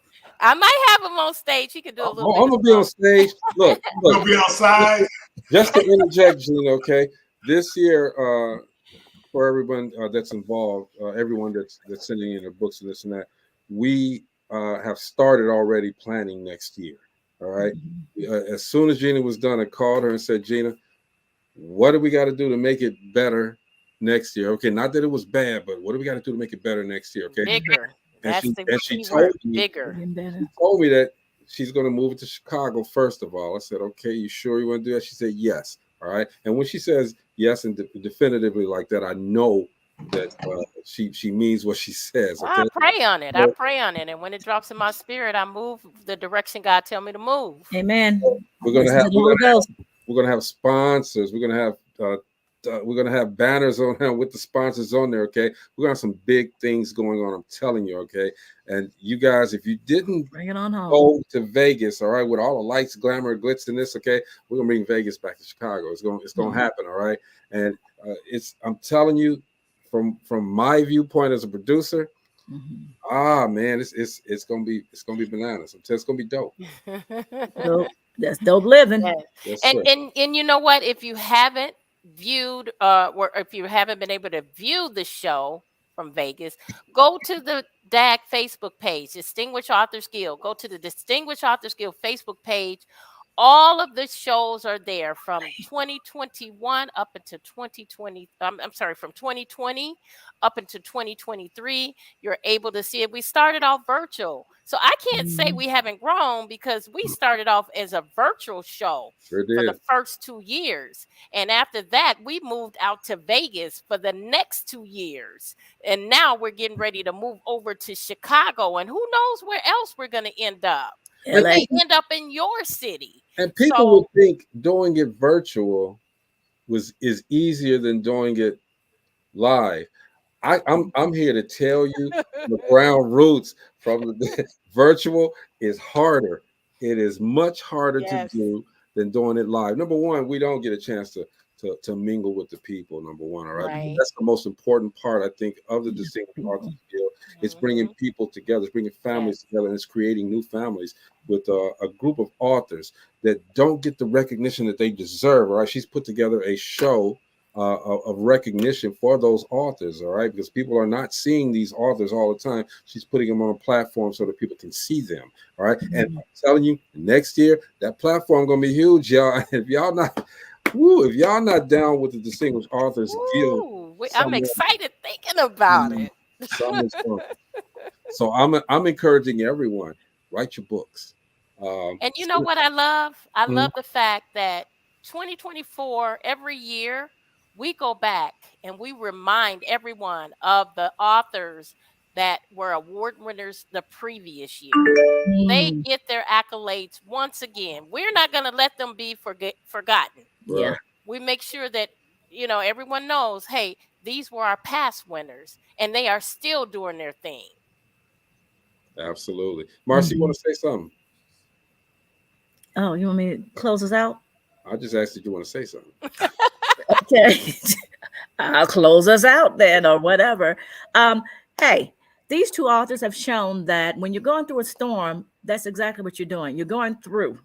I might have him on stage. He could do a little bit. I'm gonna be on stage. Look. You'll be outside. Just to interject, Gina, okay? This year, for everyone that's involved, everyone that's sending in their books and this and that, we have started already planning next year. All right. As soon as Gina was done, I called her and said, Gina, what do we got to do to make it better next year? Okay, not that it was bad, but what do we got to do to make it better next year? Okay, bigger. And That's she the told me, bigger. she told me that she's going to move it to Chicago first of all. I said, okay, you sure you want to do that? She said, yes. All right. And when she says yes and definitively like that, I know that she means what she says. Well, Okay. I pray on it. I pray on it. And when it drops in my spirit, I move the direction God tell me to move. Amen. We're going to have sponsors. We're going to have banners on there with the sponsors on there. Okay. We're going to have some big things going on. I'm telling you. Okay. And you guys, if you didn't bring it on home, go to Vegas, all right, with all the lights, glamour, glitz in this, okay, we're going to bring Vegas back to Chicago. It's going to happen. All right. And I'm telling you, from my viewpoint as a producer, man, it's gonna be bananas. It's gonna be dope. That's dope living. Yes. And you know what? If you haven't viewed or if you haven't been able to view the show from Vegas, go to the DAG Facebook page, Distinguished Authors Guild. Go to the Distinguished Authors Guild Facebook page. All of the shows are there from 2021 up into 2020. I'm sorry, from 2020 up into 2023. You're able to see it. We started off virtual. So I can't say we haven't grown because we started off as a virtual show for the first 2 years. And after that, we moved out to Vegas for the next 2 years. And now we're getting ready to move over to Chicago. And who knows where else we're going to end up. We may end up in your city. And people would think doing it virtual is easier than doing it live. I'm here to tell you the ground roots from the virtual is harder. It is much harder to do than doing it live. Number one, we don't get a chance to mingle with the people. Number one, all right? That's the most important part, I think, of the Distinguished Authors Guild. It's bringing people together, it's bringing families together, and it's creating new families with a group of authors that don't get the recognition that they deserve. All right, she's put together a show of recognition for those authors, all right, because people are not seeing these authors all the time. She's putting them on a platform so that people can see them, all right. And I'm telling you, next year that platform gonna be huge, y'all. If y'all not down with the Distinguished Authors Guild, I'm excited thinking about it. So I'm encouraging everyone, write your books. And you know what I love? I love the fact that 2024 every year we go back and we remind everyone of the authors that were award winners the previous year. They get their accolades once again. We're not going to let them be forgotten. Yeah. We make sure that, everyone knows, hey, these were our past winners and they are still doing their thing. Absolutely. Marcy, you want to say something? Oh, you want me to close us out? I just asked if you want to say something. Okay. I'll close us out then or whatever. Hey, these two authors have shown that when you're going through a storm, that's exactly what you're doing. You're going through.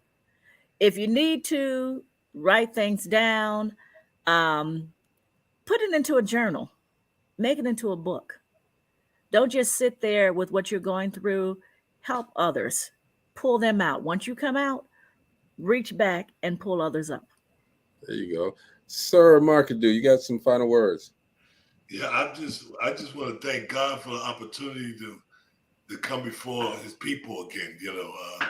If you need to write things down, put it into a journal, make it into a book. Don't just sit there with what you're going through. Help others, pull them out. Once you come out, reach back and pull others up. There you go. Sir Markadu, you got some final words? Yeah, I just want to thank God for the opportunity to come before his people again.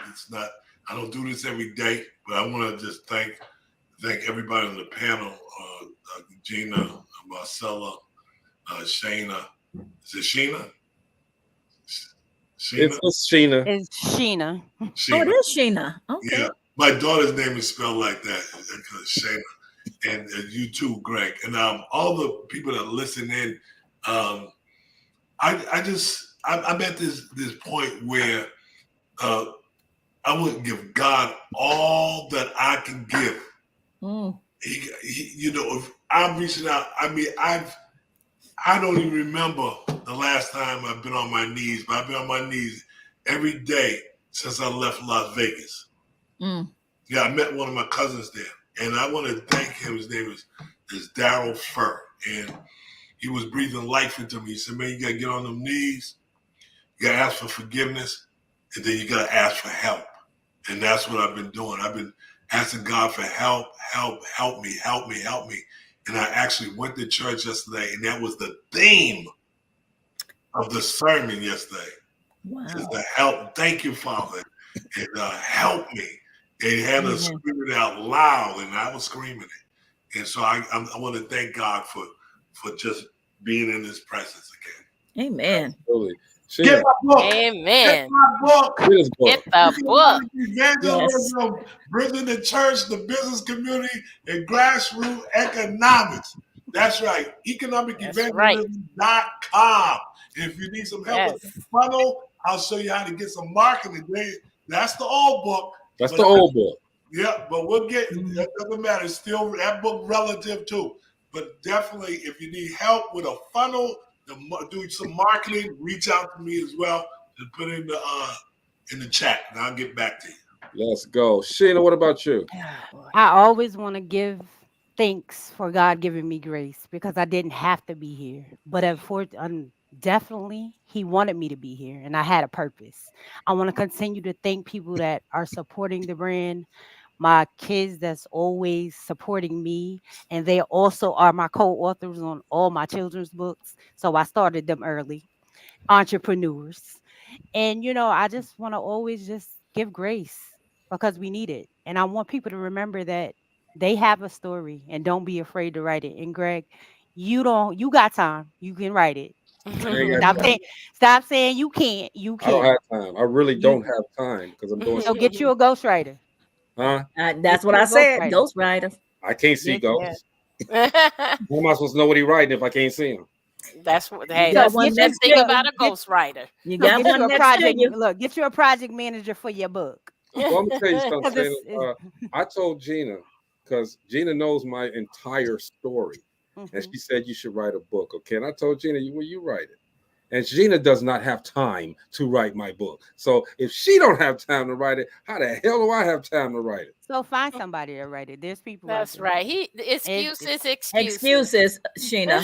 It's not, I don't do this every day, but I want to just thank everybody on the panel, Gina, Marcella, Shana. Is it Sheena? Sheena? It's Sheena. It's Sheena. Oh, it is Sheena. Okay. Yeah. My daughter's name is spelled like that, Shana. And you too, Greg. And all the people that listen in, I'm at this point where I would give God all that I can give. If I'm reaching out, I don't even remember the last time I've been on my knees, but I've been on my knees every day since I left Las Vegas. Yeah, I met one of my cousins there. And I want to thank him. His name is Daryl Furr. And he was breathing life into me. He said, man, you got to get on them knees. You got to ask for forgiveness. And then you got to ask for help. And that's what I've been doing. I've been asking God for help me. And I actually went to church yesterday. And that was the theme of the sermon yesterday. Wow. Is the help. Thank you, Father. and help me. They had to scream it out loud, and I was screaming it. And so I want to thank God for just being in His presence again. Amen. Absolutely. Get my book. Amen. Get my book. Get his book. Get the book. Evangelism, bridging the church, the business community, and grassroots economics. That's right. Economicevangelism.com. If you need some help with the funnel, I'll show you how to get some marketing. That's the old book. That's the old book. Yeah, but we'll get that doesn't matter. It's still that book relative too. But definitely, if you need help with a funnel, do some marketing, reach out to me as well and put it in the chat, and I'll get back to you. Let's go. Sheena, what about you? I always want to give thanks for God giving me grace because I didn't have to be here. But definitely, He wanted me to be here and I had a purpose. I want to continue to thank people that are supporting the brand, my kids that's always supporting me, and they also are my co-authors on all my children's books. So I started them early, entrepreneurs. And, I just want to always just give grace because we need it. And I want people to remember that they have a story and don't be afraid to write it. And Greg, you got time. You can write it. Stop saying you can't. You I don't can. have time. I really don't have time because I'm doing So get you a ghostwriter. Huh? That's what I said. Ghostwriter. I can't see ghosts. How am I supposed to know what he's writing if I can't see him? That's what. Hey, that's the thing about a ghostwriter. You got get one you a next project. to you. Look, get you a project manager for your book. Well, I'm gonna tell you something. I told Gina because Gina knows my entire story, and she said you should write a book. Okay, and I told Gina, will you write it? And Gina does not have time to write my book. So if she don't have time to write it, how the hell do I have time to write it? So find somebody to write it. There's people. That's right. Excuses. Excuses, Sheena.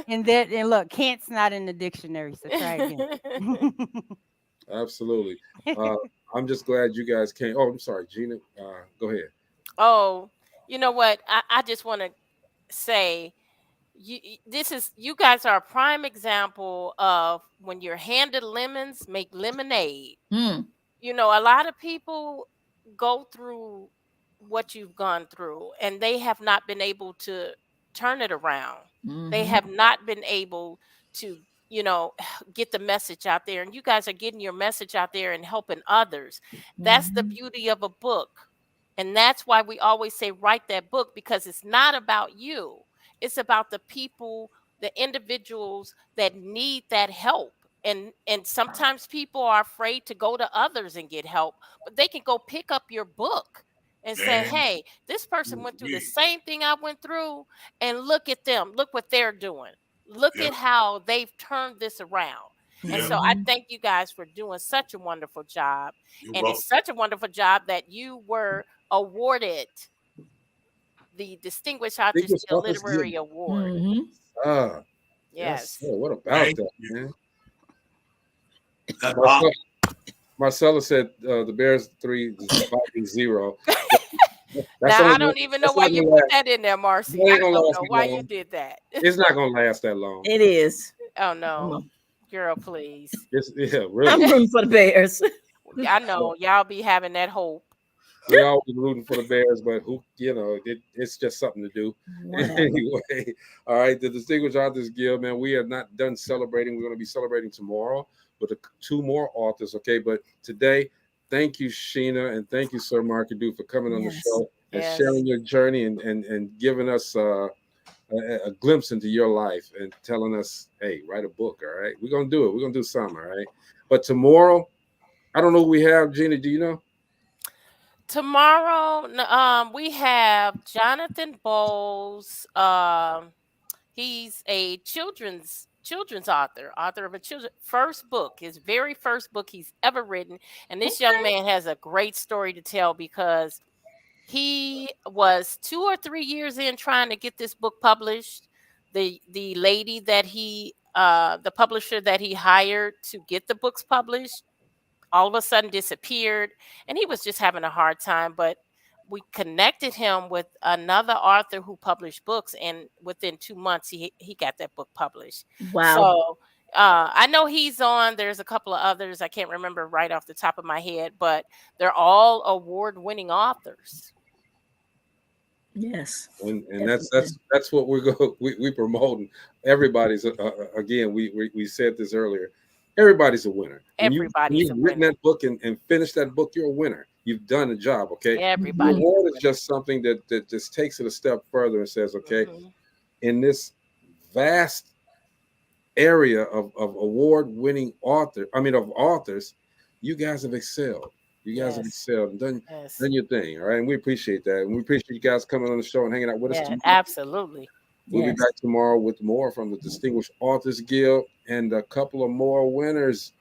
and look, can't's not in the dictionary. So try again. Absolutely. I'm just glad you guys came. Oh, I'm sorry, Gina. Go ahead. Oh, you know what? I just want to say, you guys are a prime example of when you're handed lemons, make lemonade. Mm. A lot of people go through what you've gone through and they have not been able to turn it around. They have not been able to get the message out there, and you guys are getting your message out there and helping others. That's the beauty of a book, and that's why we always say write that book, because it's not about you. It's about the people, the individuals that need that help. And sometimes people are afraid to go to others and get help, but they can go pick up your book and say, hey, this person went through the same thing I went through, and look at them. Look what they're doing. Look at how they've turned this around. And so I thank you guys for doing such a wonderful job. It's such a wonderful job that you were awarded the Distinguished Authors Literary Award. Yes. What about that, man? Marcella said the Bears 3 is 0. Now I don't even know why you put that in there, Marcy. I don't know why you did that. It's not gonna last that long. It is. Oh no, girl, please. Really. I'm rooting for the Bears. I know y'all be having that hope. We're always rooting for the Bears, but it's just something to do. Anyway, all right. The Distinguished Authors Guild, man, we are not done celebrating. We're going to be celebrating tomorrow with 2 more authors. Okay, but today, thank you, Sheena, and thank you, Sir Mark Haggins, for coming on the show and sharing your journey and giving us a glimpse into your life and telling us, hey, write a book. All right, we're gonna do it. We're gonna do something. All right, but tomorrow, I don't know who we have. Gina, do you know? Tomorrow, we have Jonathan Bowles. He's a children's author of a first book, his very first book he's ever written. And this young man has a great story to tell, because he was 2 or 3 years in trying to get this book published. The lady that the publisher that he hired to get the books published, all of a sudden disappeared, and he was just having a hard time. But we connected him with another author who published books, and within 2 months he got that book published. Wow. So I know he's on. There's a couple of others I can't remember right off the top of my head, but they're all award-winning authors. Yes. And that's what we promoting. Everybody's again. We said this earlier. Everybody's a winner. When Everybody's you've a written winner. that book and finished that book, you're a winner. You've done a job. Okay. The Everybody's a award winner. is just something that just takes it a step further and says, okay, Mhm. in this vast area of award-winning authors, you guys have excelled. You guys have Yes. excelled and done Yes. your thing. All right. And we appreciate that. And we appreciate you guys coming on the show and hanging out with us Yeah, tomorrow. absolutely. We'll be Yes. back tomorrow with more from the Distinguished Authors Guild and a couple of more winners.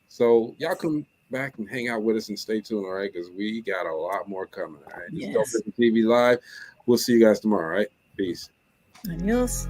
So y'all come back and hang out with us and stay tuned, all right? Because we got a lot more coming. All right. This is Yes. Dope Living TV Live. We'll see you guys tomorrow, all right? Peace. Adios.